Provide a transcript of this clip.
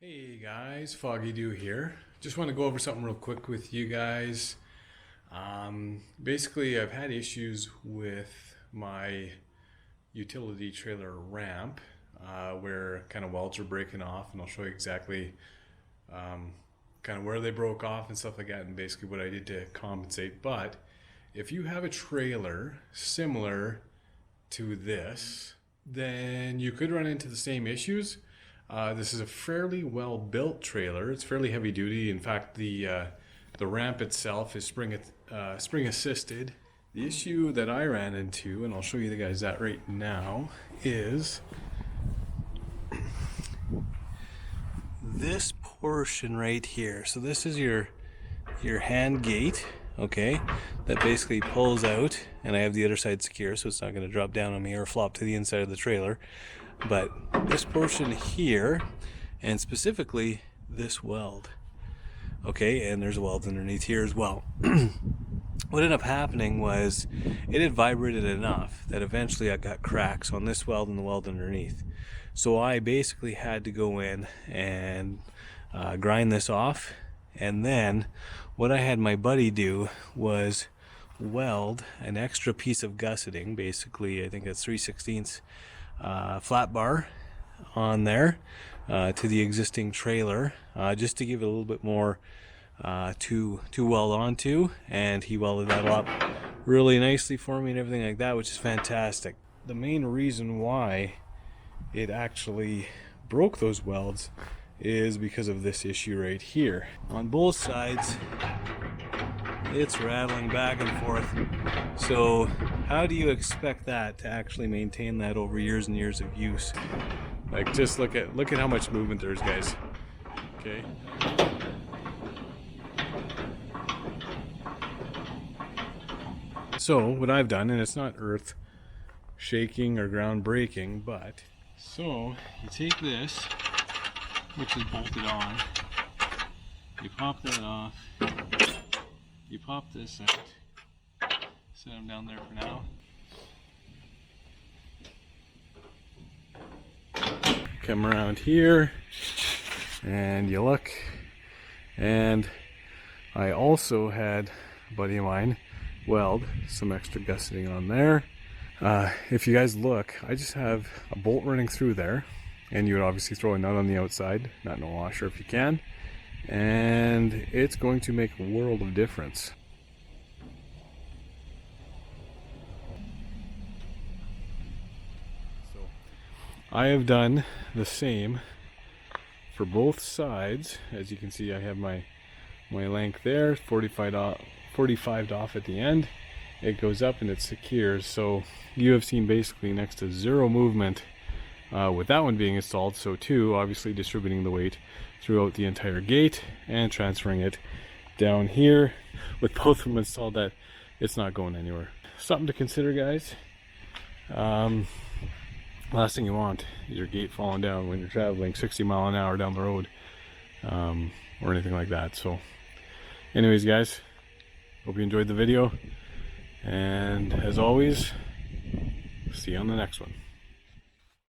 Hey guys, Foggy here. Just want to go over something real quick with you guys. Basically, I've had issues with my utility trailer ramp where kind of welds are breaking off, and I'll show you exactly kind of where they broke off and stuff like that, and basically what I did to compensate. But if you have a trailer similar to this, then you could run into the same issues. This is a fairly well built trailer. It's fairly heavy duty. In fact, the ramp itself is spring assisted. The issue that I ran into, and I'll show you the guys that right now, is this portion right here. So this is your hand gate, okay, that basically pulls out, and I have the other side secure so it's not going to drop down on me or flop to the inside of the trailer. But this portion here, and specifically this weld, okay, and there's a weld underneath here as well. What ended up happening was it had vibrated enough that eventually I got cracks on this weld and the weld underneath. So I basically had to go in and grind this off, and then what I had my buddy do was weld an extra piece of gusseting, basically I think that's 3/16 flat bar on there to the existing trailer, just to give it a little bit more to weld onto, and he welded that up really nicely for me and everything like that, which is fantastic. The main reason why it actually broke those welds is because of this issue right here. On both sides it's rattling back and forth. So how do you expect that to actually maintain that over years and years of use? Like, just look at how much movement there is, guys. Okay. So what I've done, and it's not earth shaking or ground breaking, but so you take this, which is bolted on, you pop that off, you pop this out, set them down there for now. Come around here and you look, and I also had a buddy of mine weld some extra gusseting on there. If you guys look, I just have a bolt running through there, and you would obviously throw a nut on the outside, not in a washer if you can, and it's going to make a world of difference. So I have done the same for both sides. As you can see, I have my length there, 45 off at the end. It goes up and it secures, so you have seen basically next to zero movement with that one being installed. So too, obviously distributing the weight throughout the entire gate and transferring it down here with both of them installed, that it's not going anywhere. Something to consider, guys. Last thing you want is your gate falling down when you're traveling 60 mile an hour down the road, or anything like that. So anyways, guys, hope you enjoyed the video, and as always, see you on the next one.